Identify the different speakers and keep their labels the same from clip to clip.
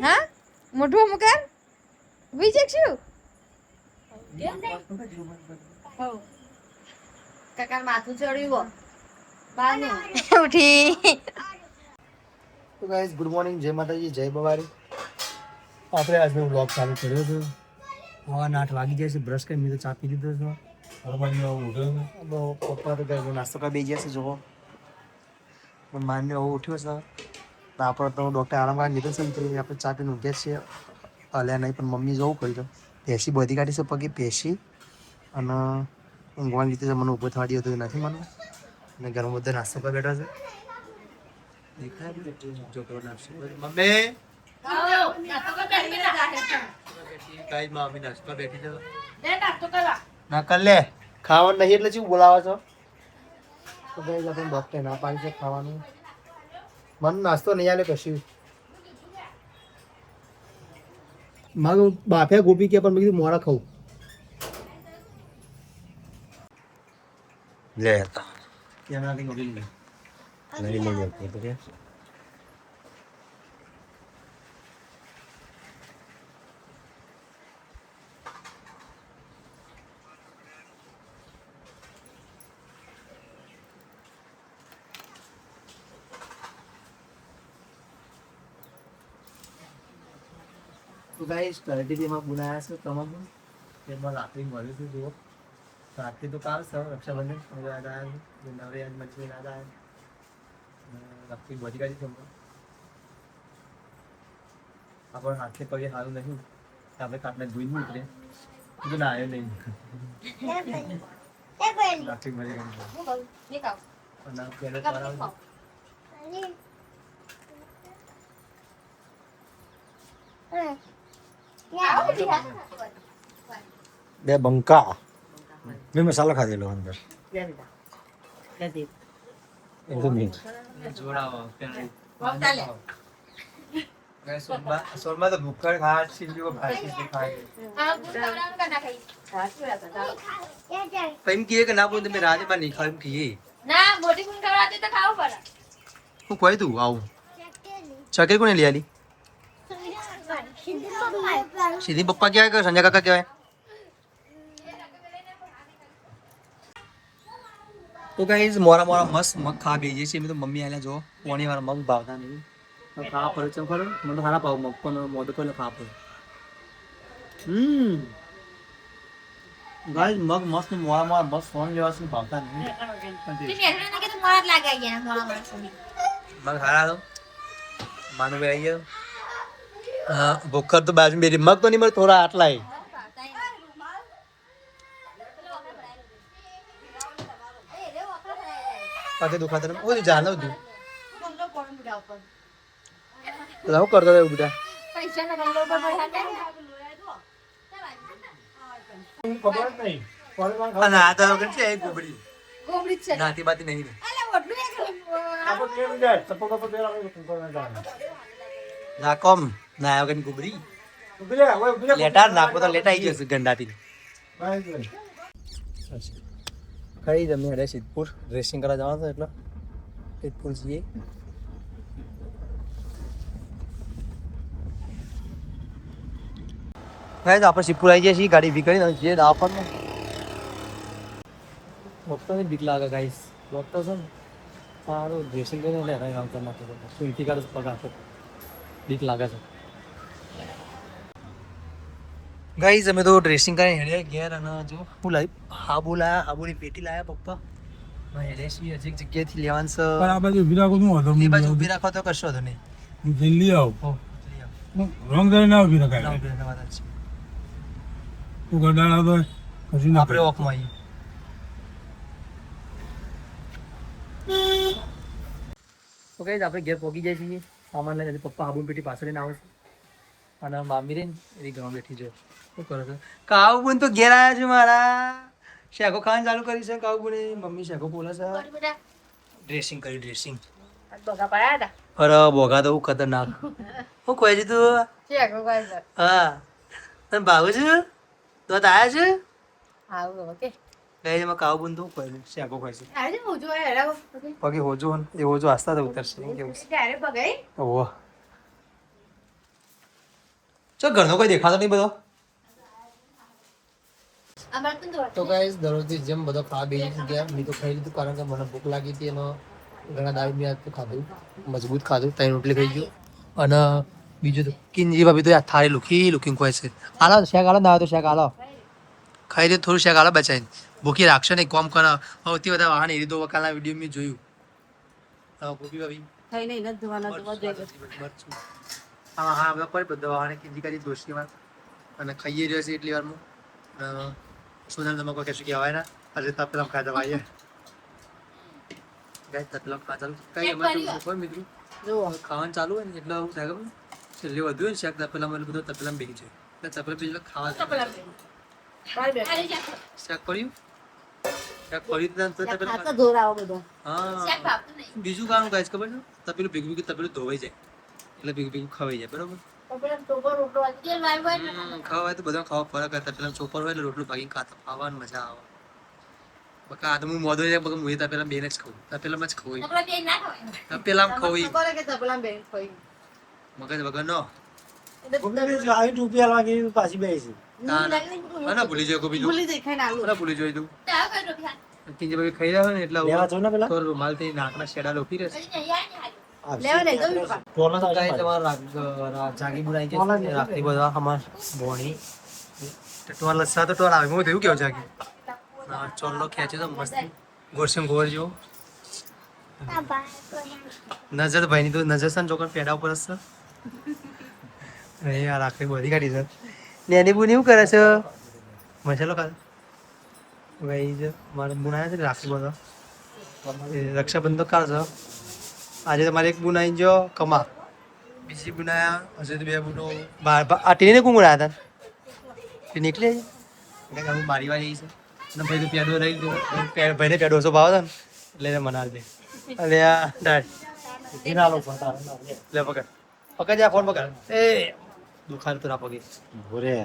Speaker 1: હા મોઢું મુકર વિજેક શું કાકા માથું ચડ્યું બાર ને ઉઠી
Speaker 2: તો ગાઈસ ગુડ મોર્નિંગ, જય માતાજી, જય ભવાની. આપણે આજનો વ્લોગ ચાલુ કર્યો છે. 8 વાગી જાય છે. બ્રશ કરી મેં તો ચા પી લીધો છે. પપ્પા તો ઘરે નાસ્તો કરી બેસી ગયા છે. જોવો પણ માન્ય હવે ઉઠ્યો છે. આપણે તો ડૉક્ટર આરામ કરવા લીધો છે ને આપણે ચા પીને ઊંઘ્યા છીએ. હલ્યા નહીં પણ મમ્મી જવું કરી તો પેશી બધી કાઢી છે પગે પેશી અને ઊંઘવાની રીતે મને ઊભો થવા દે હતું નથી મને. અને ઘરમાં બધા નાસ્તો કરી બેઠા છે. ખાવાનું નહીં એટલે શું બોલાવો છો? ડોક્ટર ના પાડી છે ખાવાનું. મને નાસ્તો નહીં આલે કશું. મારું બાફિયા ગોપી કે પણ મેં કીધું મોડા ખાવું. લે હતા કેમેરાથી મોકલી લે નહીં લઈ જતો તો કે તો ગાઈસ તળેટીમાં બનાવ્યા છે તમામ તેમાં રાત્રિ મળ્યું હતું જુઓ. रात्रि तो काल सर रक्षाबंधन याद आया नवरे आज मछली याद आया रात्रि बजी गाड़ी थी अपन हाथ से पगे हारू नहीं આપણે કાટને ધોઈ ન ઉતરે તો ના આવ્યો નહીં રાત્રિ મરી ગઈ અને પેલો કરાવ બે બંકા मैं मसाला खा देलो अंदर एकदम नहीं जोड़ा सोनमा तो भूखा खा सिंजू को भाई से खाए टाइम किए कि ना बोल मैं रात में नहीं खाऊं किए
Speaker 1: ના મોટી ફૂન ખવડાવતી તો ખાવું પડે
Speaker 2: હું કોઈ તું આવું ચકેર કોને લઈ આલી સીધી પપ્પા क्या है संजय काका क्या है तो गाइस मोरा मोरा मस्त मग खा बेजे છે. મેં તો મમ્મી આલ્યા જો પોણી વાર મગ ભાવતા નહીં ખા પર ચમ ખરો મને તો ખાના પાવ મગ પણ મોદ કોલે ખા પર ગાઈસ મગ મસ્ત મોરા મોરા મસ્ત ફોન લેવા છે ભાવતા નહીં
Speaker 1: તું નેહરા કે તો મોરા લાગા ગયા મોરા માણસો
Speaker 2: મગ હારા દો માનો બે આયો ભૂખર તો બાજુ મેરી મગ તો નહીં મળે થોડા આટલા હે पाते दुखाते ना वो जाना तू लाओ कर दो बेटा
Speaker 1: પૈસા ના ગલ્લો પર પૈસા
Speaker 2: खबर नहीं અને આ તો કે છે ગોબડી
Speaker 1: ગોબડી છે
Speaker 2: નાતી બાતી નહીં
Speaker 1: અલે ઓટલું એક
Speaker 2: આપો કેમ જાય સપો કપો પેલા તું ના જાને ના કોમ ના આયો કે ગોબડી ગોબડી લેટા નાખો તો લેટા આવી જશે ગંડાતી ખાઈ જમે હરે સિદ્ધપુર ડ્રેસિંગ કરવા જવાનું છે એટલે સિદ્ધપુર જઈએ ગાઈસ આપણે સિદ્ધપુર આવી ગયા છીએ ગાડી ઊભી કરીને જઈએ દાફનમાં ડોક્ટરને બીક લાગે ગાઈસ ડોક્ટર છે ને સારું ડ્રેસિંગ કરીને એટલે હરાઈ કામ કરી નાખે સુઈથી કાઢે પગ આપે બીક લાગે છે ગાઈસ અમે તો ડ્રેસિંગ કરીને હેડે ઘેર અને જો હું લાવી હાબુ લાયા હાબુની પેટી લાયા પપ્પા હેડે છીએ હજી એક જગ્યાએથી લેવાનું છે
Speaker 3: પણ આ બાજુ ઊભી રાખો નું હતો
Speaker 2: એ બાજુ ઊભી રાખો તો કશો હતો નહીં
Speaker 3: હું જલ્દી આવું રોંગ સાઈડ ના ઊભી રખાય તું ગડાળા તો કશું ના
Speaker 2: આપણે ઓફમાં આવીએ તો ગાઈસ આપણે ઘેર પહોંચી જાય છીએ સામાન લઈને પપ્પા હાબુની પેટી પાછળ લઈને આવે છે અને મામી રે એની ઘરમાં બેઠી છે શું કરો છો કાવ બોન તો ઘેર આવ્યા છે મારા શેકો ખાવાનું ચાલુ કરી છે કાવ બોને મમ્મી શેકો બોલે છે ડ્રેસિંગ કરી ડ્રેસિંગ
Speaker 1: બગા પાયા હતા
Speaker 2: અરે બોગા તો ખતરનાક હું કોઈ છે તું
Speaker 1: છે ગોગાઈ સર
Speaker 2: હા તને ભાવ છે તો આયા છે
Speaker 1: આવું ઓકે
Speaker 2: ગઈ એમાં કાવ બોન તો કોઈ શેકો ખાય છે
Speaker 1: આજે મોજો હેડા
Speaker 2: પગે હોજો એ હોજો આસ્તા તો ઉતરશે કેવું
Speaker 1: ત્યારે બગાઈ
Speaker 2: ઓહ ચો ઘરનો કોઈ દેખાતો નહીં બધો.
Speaker 1: અમારે તો દોડ.
Speaker 2: તો ગાઈસ દરરોજની જેમ બધો ખાવા બેસી ગયા. મેં તો ખાઈ લીધું કારણ કે મને ભૂખ લાગી હતી અને ઘણા દાળ મેં ખાધું, મજબૂત ખાધું, 3 રોટલી ખાઈ ગયો. અને બીજું તો કિંજી ભાભી તો આ થાળી લુકિંગ કોઈ છે. હાલો શેક હાલો ના તો શેક હાલો ખાઈ દે, થોડું શેક હાલો બચાવીને. ભૂખી રાખશો નહીં, કોમ કરો. સૌથી વધારે વાહન એરી તો કાલના વિડીયો મેં જોયું. ભૂખી ભાભી
Speaker 1: થઈ નહીં નથી ધોવાના તો બધે
Speaker 2: મરચું હા બધા કોઈ બધા વાહને કિંજી કરી દોસ્તીમાં અને ખાઈએ રહ્યો છે એટલી વારમાં. સુધાર તમે કોઈ કશું કહેવાય ના. આજે તપેલામ ખાધા ભાઈએ ગાય તપેલામ ખાધા કઈ એમાં કોઈ મિત્રો
Speaker 1: જુઓ
Speaker 2: ખાવાનું ચાલુ હોય ને એટલે આવું થાય ખબર છેલ્લે વધુ હોય ને શાક તપેલામાં એટલે બધું તપેલામાં બેસી જાય એટલે તપેલા પેલા ખાવા શાક પડ્યું શાક પડ્યું તો તપેલા
Speaker 1: ખાતા ધોરાવો બધો.
Speaker 2: હા બીજું કામ ગાય ખબર છે તપેલું ભેગું તપેલું ધોવાઈ જાય એટલે ભેગું ખવાઈ જાય બરોબર. ખાવા તો બધા ખાવા ફરક કરતા પેલા ચોપર હોય એટલે રોટલું ભાગી ખાવાનું મજા આવે. બકા તો હું મોદો જાય બકા હું તપેલા બેને જ ખાઉં તપેલામાં જ ખાઉં તપેલામાં ખાઉં મગજ વગર નો ના ભૂલી જાય બીજું ભૂલી જોઈ તું કિંજે ભાઈ ખાઈ રહ્યા ને એટલે તો રૂમાલ થી નાકના શેડા લોખી રહેશે. જાગી બનાવી કે રાખતી બધા અમાર ભોણી ટોલ લસ્સા તો ટોલ આવે હું થયું કેવું જાગી ચોલ્લો ખેંચ્યો તો મસ્ત ગોરસેમ ગોર જેવો. નજર ભાઈ ની તો નજર છે ને ચોકર પેડા ઉપર હશે. યાર આખરી બધી કાઢી છે ને એની બુન એવું કરે છે મસાલો ખાધો ભાઈ છે મારે બુનાયા છે રાખી બધો રક્ષાબંધન કાળ છે. આજે તમારે એક બુન આવી ગયો કમા બીજી બુનાયા હશે તો 2 બુનો આ ટીને કોણ ગુણાયા હતા નીકળી હું મારી વાળી છે ને ભાઈ તો પેડો રહી ગયો ભાઈને પેડો ઓછો ભાવ હતા ને એટલે એને મનાલ દે અને આ દાડ લે પકડ પકડ જા ફોન પકડ એ દુખાન તો ના પગે ભોરે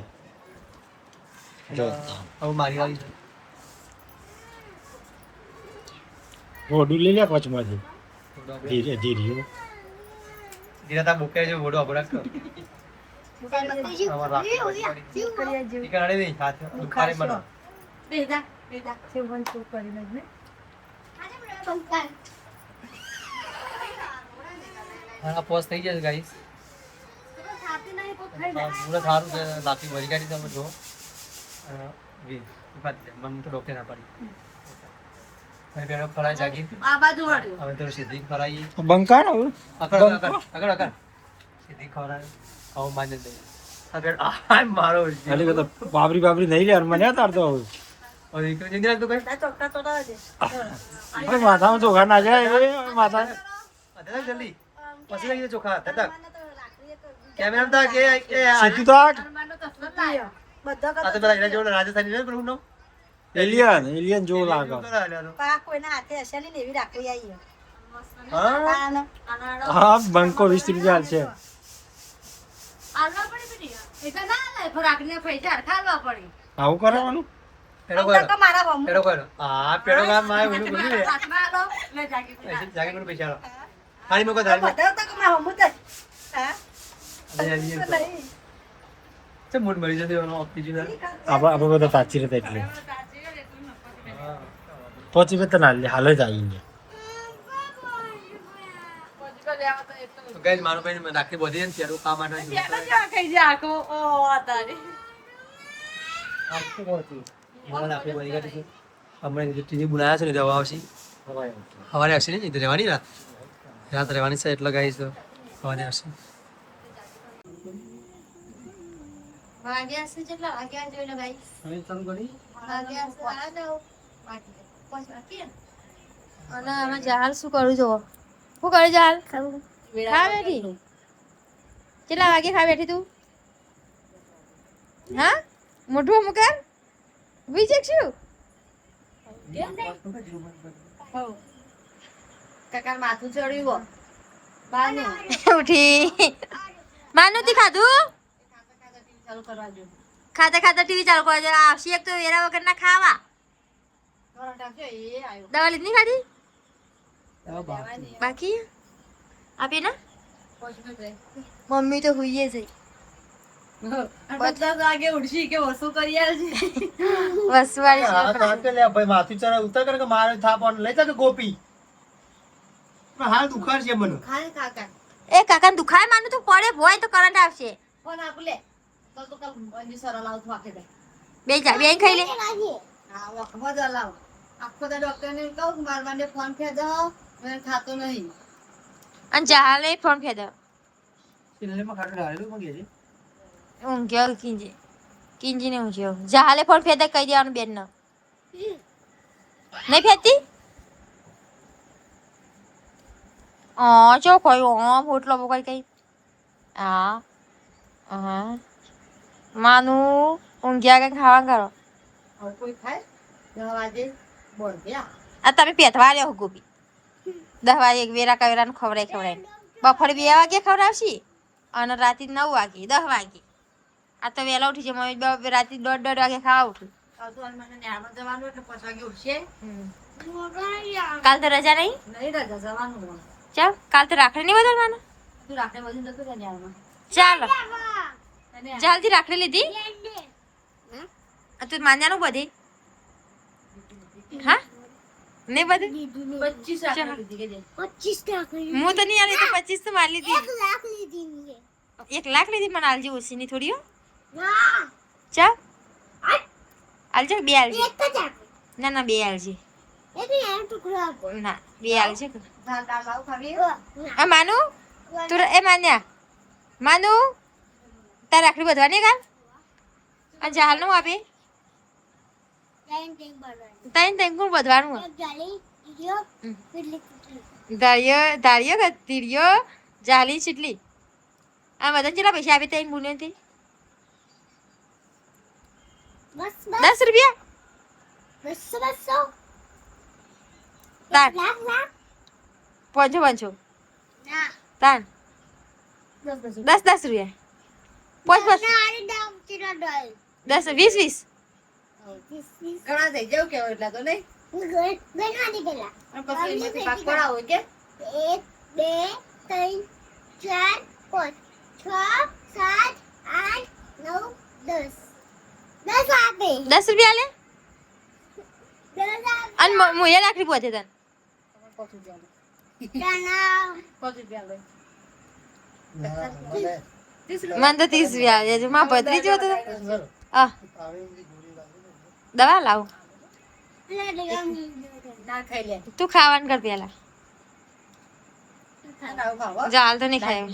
Speaker 2: હવે મારી વાળી છે
Speaker 3: રોડું લઈ લે કચમાંથી ધીરે ધીરે
Speaker 2: ધીરે તા બુકે જો બોડો અબરાક કર ઠીકાણે નહીં હાથ દુખારે મને હા પોસ થઈ જશે ગાઈસ પૂરા સારું છે લાપી ભરી કાઢી તમે જો મને તો ડોક્ટર ના પાડી પેલો ફરાઈ જાગી
Speaker 1: આ બાજુ વાળ્યું
Speaker 2: હવે તો સીધી ફરાઈ
Speaker 3: બંકા ને
Speaker 2: આગળ સીધી ખવડાવે આવું માને દે આગળ આ મારો
Speaker 3: અલી તો બાબરી નહીં લે મને તારતો હવે
Speaker 2: ઓર એક જિંદગી રાખતો કઈ
Speaker 1: ચોકટા ચોટા છે
Speaker 3: અરે માથામાં ચોખા ના જાય એ માથા
Speaker 2: અરે જલ્દી પછી લઈ ચોખા તક કેમેરા તા કે
Speaker 3: સીધું તો આટ
Speaker 1: બધા
Speaker 2: આ તો પેલા એના જોડે રાજસ્થાની ને પણ નો
Speaker 3: એલિયન જેવું લાગે
Speaker 1: કોઈના હાથે હસેલી ને એવી રાખડી આવી
Speaker 2: હા
Speaker 3: હા બંકો 20 રૂપિયા છે
Speaker 1: આલવા પડી બેટી એટલે ના લે રાખડીને પૈસા ખાવા પડી
Speaker 3: આવું કરવાનું
Speaker 2: પેડો કરો
Speaker 1: મારા બમ
Speaker 2: પેડો કરો આ પેડો ગામ માં આવ્યો બોલી લે
Speaker 1: હાથમાં આલો લે જાગી
Speaker 2: જાગે મને પૈસા આલો હારી મકો ધારી
Speaker 1: બધા તો કમે હમુ તો હા
Speaker 2: તે મૂડ મળી જશે એનો ઓક્સિજન
Speaker 3: આપણે બધા તાચી રહેતા એટલે પછી બેતા ના લે હાલ જ આવી
Speaker 2: તો ગાઈસ મારો ભાઈ મને રાખી બધી ને તેરું કામ આના જો
Speaker 1: કઈ જા આખો ઓ તારી
Speaker 2: આખું હોતું મને રાખી બધી કાઢી અમે જે ટીવી બનાવ્યા છે ને દવા આવશે હવારે આવશે ને તો રહેવાની રાત રહેવાની છે એટલે ગાઈસ હવારે આવશે
Speaker 1: વાગ્યા છે કેટલા વાગ્યા જોઈને ભાઈ
Speaker 2: હવે ચાલુ કરી
Speaker 1: વાગ્યા છે આ દો વાગી અને અમે જાલ શું કરું જો શું કરે જાલ ખા બેઠી કેટલા વાગે ખા બેઠી તું હા મોઢું મુકર વિજેક શું કાકા માથું ચડ્યું બાને ઉઠી માનુતી ખાધું ચાલુ કરવા દો ખાતા ખાતા ટીવી ચાલુ કરવા દો આવશે એક તો વેરા વગર ના ખાવા દવા લીધી ખાધી બાકી આપી ને મમ્મી તો હુઈએ છે 10 વાગે ઉઠશી કે વસુ કરી આવજે વસવાળી
Speaker 2: હાથ હાથ લે ભાઈ માથું ચડા ઉતર કર કે મારે થાપ આને લઈ જા ગોપી પણ હાલ દુખાર છે મને
Speaker 1: ખાય કાકા એ કાકા દુખાય માનું તો પડે ભોય તો કરંટ આવશે ફોન આપ લે તો કાલ અંજી સરળ આવ તો આખે બે જા બે ખાઈ લે હા વખમાં જ લાવ આખો તો ડોક્ટર ને કહું મારવાને ફોન ફે દો મને ખાતો નહીં અને જાલે ફોન ફે દો
Speaker 2: સિનેમા ખાટે ડાળેલું મગે છે
Speaker 1: ઊંઘ્યો કિંજી ને ઊંઘ્યો જાલે ફોન ફે દે કહી દેવાનું બેન ને નહીં ફેતી ચો કોઈ હોટલો બગાઈ કઈ હા માનું ઊંઘ્યા કે ખાવા કરો કોઈ ખાય 10 વાગે બોલ ગયા આ તમે પેટવા લ્યો ગોપી 10 વાગે એક વેરા કવેરાનું ખવડાય બપોરે 2 વાગે ખવડાવશી અને રાતે 9 વાગે 10 વાગે આ તો વહેલા ઉઠી છે મમ્મી રાતે 1:30 વાગે ખાવા ઉઠું કાલ તો રજા નહીં રજા જવાનું ચાલ કાલ તો રાખડી નહીં બદલવાનું તું રાખડી બદલી જતો ત્યાં ચાલ જલ્દી રાખડી લીધી તું માન્યાનું બધી હા નહીં બધી 25 રાખડી લીધી હું તો નહીં આલી તો 25 તો માર લીધી 1 લાખ લીધી 1 લાખ લીધી મને આલજી ઓછી ની થોડી ચા આલજે 2 આલજે ના 2 આલજે ના 2 આલજે માનુ તું એ માન્યા માનુ તાર રાખડી બધવાની કાલ આ જાલ નું આપે તાઈન કોણ બધવાનું ધાર્યો તીર્યો જાલી ચીટલી આ બધા કેટલા પૈસા આપે તાઈન બોલ્યો તે 10 રૂપિયા 200 તાન 500 તાન 10 રૂપિયા 10 20 ઘણા થઈ જાવ કેવો એટલા તો નહીં પછી પાક પડાવો કે 1 2 3 4 5 6 7 8 9 10 આપે 10 રૂપિયા લે અન મુયે રાખડી પોતે તન મને તો 30 રૂપિયા આવે છે માં પતરી જો તો દવા લાવ તું ખાવાનું કર પેલા જાલ તો નહીં ખાય